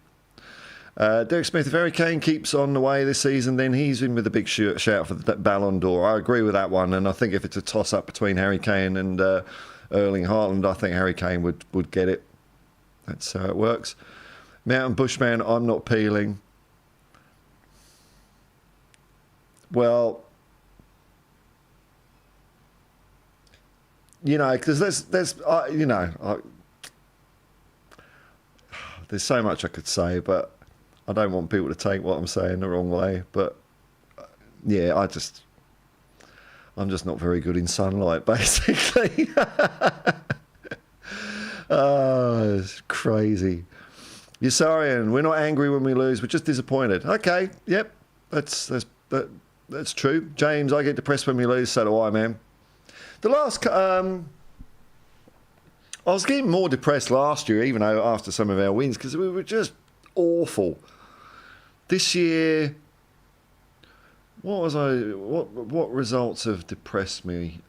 Derek Smith, if Harry Kane keeps on the way this season, then he's in with a big shout for the Ballon d'Or. I agree with that one. And I think if it's a toss-up between Harry Kane and Erling Haaland, I think Harry Kane would get it. That's how it works. Mountain Bushman, I'm not peeling. Well, because there's so much I could say, but I don't want people to take what I'm saying the wrong way. But yeah, I'm just not very good in sunlight, basically. Oh, it's crazy. Yasarian, we're not angry when we lose, we're just disappointed. Okay, yep, that's true. James, I get depressed when we lose, so do I, man. The last, I was getting more depressed last year, even though after some of our wins, because we were just awful. This year, what results have depressed me?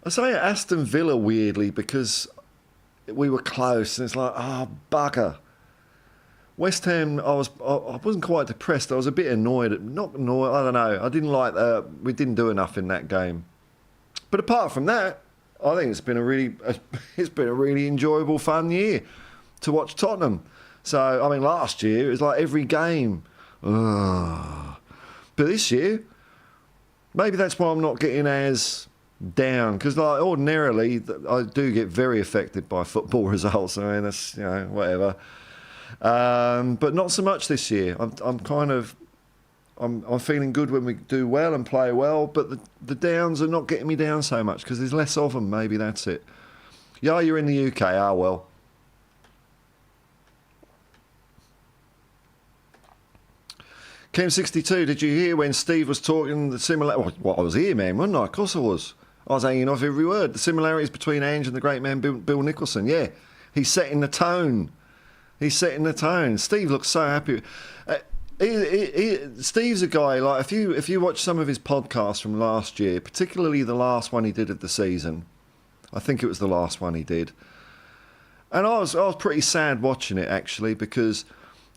I say Aston Villa weirdly because we were close, and it's like, oh, bugger. West Ham, I wasn't quite depressed. I was a bit annoyed. Not annoyed, I don't know. I didn't like that. We didn't do enough in that game. But apart from that, I think it's been a really enjoyable, fun year to watch Tottenham. So, I mean, last year, it was like every game. Ugh. But this year, maybe that's why I'm not getting as down. Because like, ordinarily, I do get very affected by football results. I mean, that's, whatever. But not so much this year. I'm feeling good when we do well and play well, but the downs are not getting me down so much because there's less of them. Maybe that's it. Yeah, you're in the UK. Ah, well. Chem62, did you hear when Steve was talking the similar? Well, I was here, man, wasn't I? Of course I was. I was hanging off every word. The similarities between Ange and the great man Bill Nicholson. Yeah, he's setting the tone. He's setting the tone. Steve looks so happy. Steve's a guy, like, if you watch some of his podcasts from last year, particularly the last one he did of the season, I think it was the last one he did, and I was pretty sad watching it, actually, because,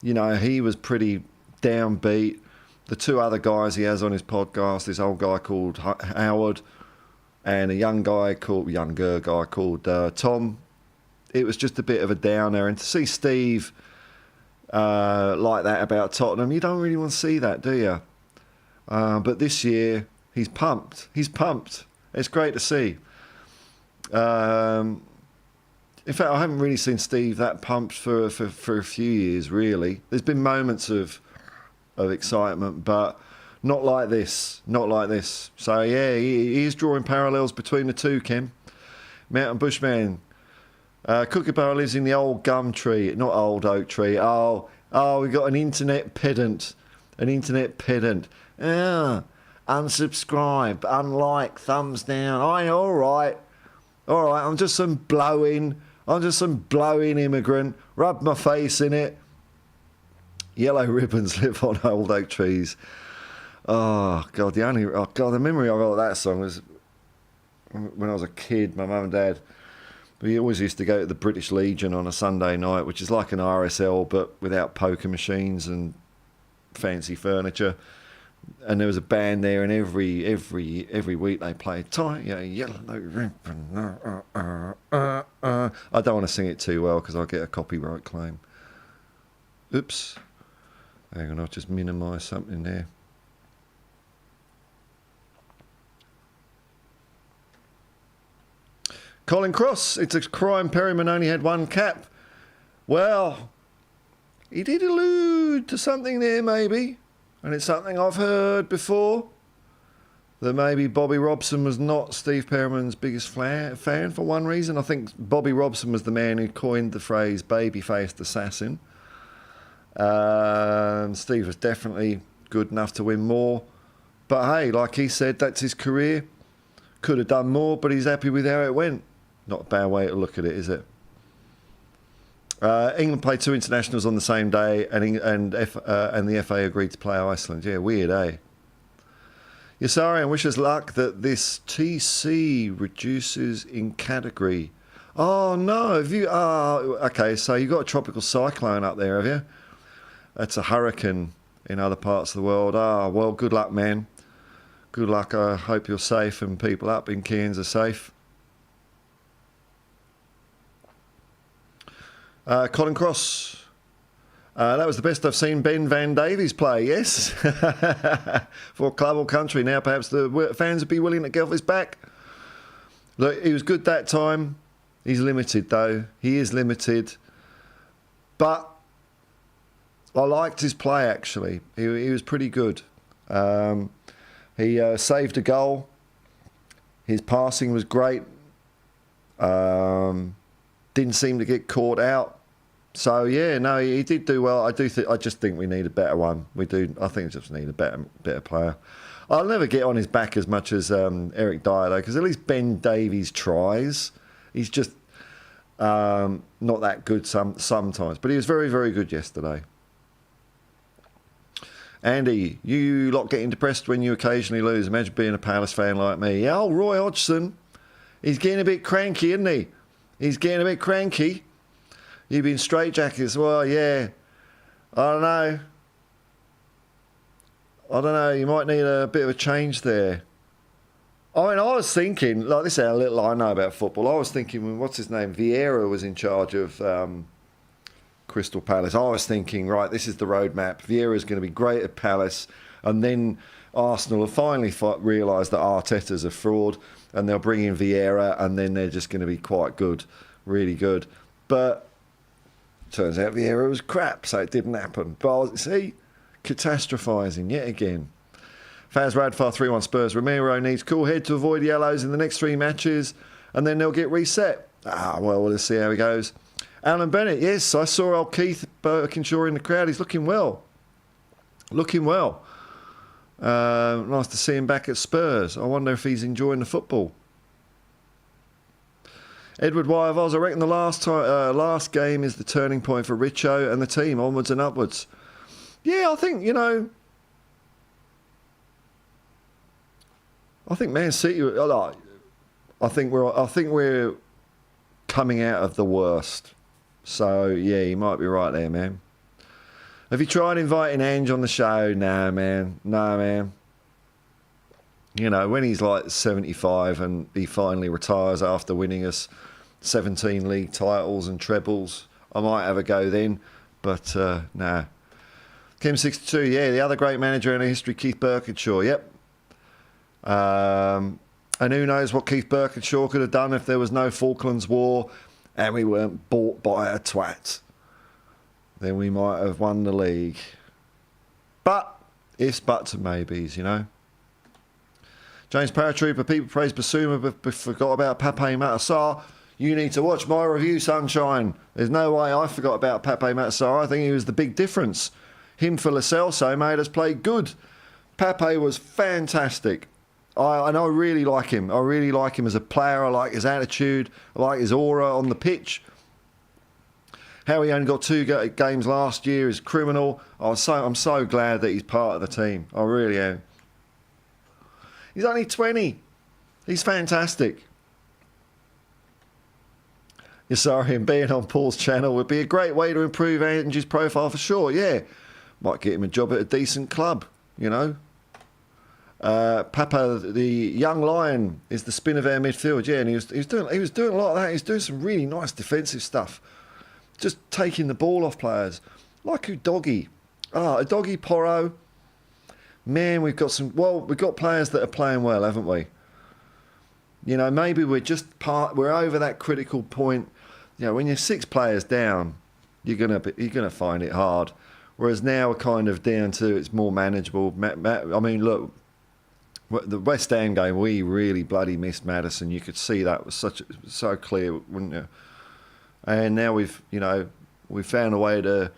he was pretty downbeat. The two other guys he has on his podcast, this old guy called Howard and a younger guy called Tom, it was just a bit of a downer. And to see Steve like that about Tottenham, you don't really want to see that, do you? But this year, he's pumped. He's pumped. It's great to see. In fact, I haven't really seen Steve that pumped for a few years, really. There's been moments of excitement, but not like this. Not like this. So, yeah, he is drawing parallels between the two, Kim. Mountain Bushman. Kookaburra lives in the old gum tree, not old oak tree. Oh, we got an internet pedant. An internet pedant. Unsubscribe, unlike, thumbs down. All right. I'm just some blowing immigrant. Rub my face in it. Yellow ribbons live on old oak trees. Oh God, the memory I got of that song was when I was a kid. My mum and dad. We always used to go to the British Legion on a Sunday night, which is like an RSL but without poker machines and fancy furniture. And there was a band there, and every week they played "Tie Your Yellow Ribbon." I don't want to sing it too well because I'll get a copyright claim. Oops. Hang on, I'll just minimise something there. Colin Cross, it's a crime Perryman only had one cap. Well, he did allude to something there, maybe. And it's something I've heard before. That maybe Bobby Robson was not Steve Perryman's biggest fan for one reason. I think Bobby Robson was the man who coined the phrase baby-faced assassin. Steve was definitely good enough to win more. But hey, like he said, that's his career. Could have done more, but he's happy with how it went. Not a bad way to look at it, is it? England played two internationals on the same day, and the FA agreed to play Iceland. Yeah, weird, eh? Yasarian wishes luck that this TC reduces in category. Oh no! Okay, so you got a tropical cyclone up there, have you? That's a hurricane in other parts of the world. Well, good luck, man. Good luck. I hope you're safe and people up in Cairns are safe. Colin Cross. That was the best I've seen Ben Van Davies play, yes. For club or country. Now perhaps the fans would be willing to get off his back. Look, he was good that time. He's limited, though. He is limited. But I liked his play, actually. He was pretty good. He saved a goal. His passing was great. Didn't seem to get caught out. So yeah, no, he did do well. I just think we need a better one. We do. I think we just need a better player. I'll never get on his back as much as Eric Dyer though, because at least Ben Davies tries. He's just not that good sometimes, but he was very, very good yesterday. Andy, you lot getting depressed when you occasionally lose. Imagine being a Palace fan like me. Yeah, Roy Hodgson. He's getting a bit cranky, isn't he? He's getting a bit cranky. You've been straitjackets. Well, yeah. I don't know. You might need a bit of a change there. I mean, I was thinking, like, this is how little I know about football. I was thinking, what's his name? Vieira was in charge of Crystal Palace. I was thinking, right, this is the roadmap. Vieira's going to be great at Palace. And then Arsenal have finally realised that Arteta's a fraud. And they'll bring in Vieira. And then they're just going to be quite good. Really good. But turns out Vieira was crap. So it didn't happen. But see, catastrophising yet again. Faz Radfar 3-1 Spurs. Ramiro needs cool head to avoid yellows in the next 3 matches, and then they'll get reset. Well, let's see how he goes. Alan Bennett, yes, I saw old Keith Birkinshaw in the crowd. He's looking well. Looking well. Nice to see him back at Spurs. I wonder if he's enjoying the football. Edward Wyavos, I reckon the last game is the turning point for Richo and the team, onwards and upwards. Yeah, I think, I think Man City. I think we're coming out of the worst. So yeah, you might be right there, man. Have you tried inviting Ange on the show? No, man. When he's like 75 and he finally retires after winning us 17 league titles and trebles, I might have a go then. But nah. Kim62, yeah, the other great manager in our history, Keith Birkinshaw. Yep. And who knows what Keith Birkinshaw could have done if there was no Falklands War and we weren't bought by a twat. Then we might have won the league. But, ifs, buts and maybes, James Paratrooper, people praise Basuma but forgot about Pape Matar. You need to watch my review, sunshine. There's no way I forgot about Pape Matar. I think he was the big difference. Him for Lo Celso made us play good. Pape was fantastic. I really like him. I really like him as a player. I like his attitude. I like his aura on the pitch. How he only got 2 games last year is criminal. I'm so glad that he's part of the team. I really am. He's only 20. He's fantastic. You're sorry, and being on Paul's channel would be a great way to improve Ange's profile for sure. Yeah, might get him a job at a decent club. Papa, the young lion, is the spin of our midfield. Yeah, and he was doing a lot of that. He's doing some really nice defensive stuff, just taking the ball off players, like Udogie. Udogie, Porro. Man, we've got players that are playing well, haven't we? Maybe we're over that critical point. When you're 6 players down, you're gonna find it hard. Whereas now we're kind of down to it's more manageable. I mean, look. The West Ham game, we really bloody missed Maddison. You could see that was so clear, wouldn't you? And now we've found a way to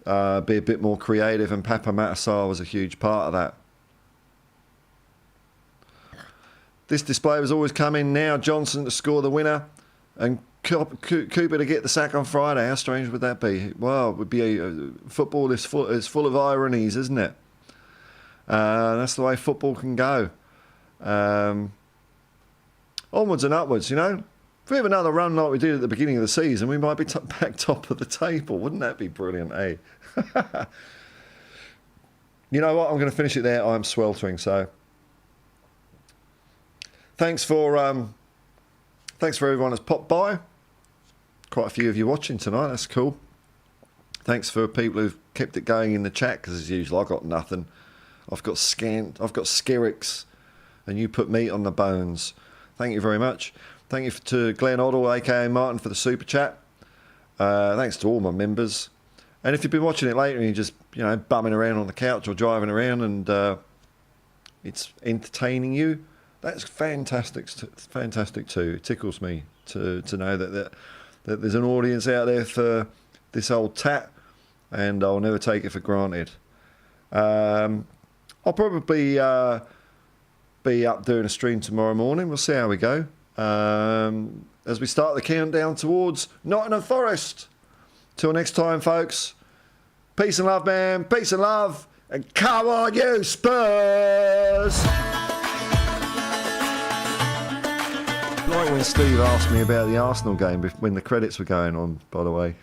be a bit more creative, and Pape Matar was a huge part of that. This display was always coming. Now Johnson to score the winner, and Cooper to get the sack on Friday. How strange would that be? Well, it would be football is full of ironies, isn't it? That's the way football can go. Onwards and upwards, If we have another run like we did at the beginning of the season, we might be back top of the table. Wouldn't that be brilliant, eh? You know what? I'm going to finish it there. I'm sweltering, so... Thanks for everyone that's popped by. Quite a few of you watching tonight. That's cool. Thanks for people who've kept it going in the chat, because as usual, I've got nothing. I've got Skerricks, and you put meat on the bones. Thank you very much. Thank you to Glenn Oddle, aka Martin, for the super chat. Thanks to all my members. And if you've been watching it later and you're just bumming around on the couch or driving around and it's entertaining you, that's fantastic. Fantastic too. It tickles me to know that there's an audience out there for this old tat, and I'll never take it for granted. I'll probably be up doing a stream tomorrow morning. We'll see how we go. As we start the countdown towards Nottingham Forest. Till next time, folks. Peace and love, man. Peace and love. And come on, you Spurs! like when Steve asked me about the Arsenal game when the credits were going on, by the way.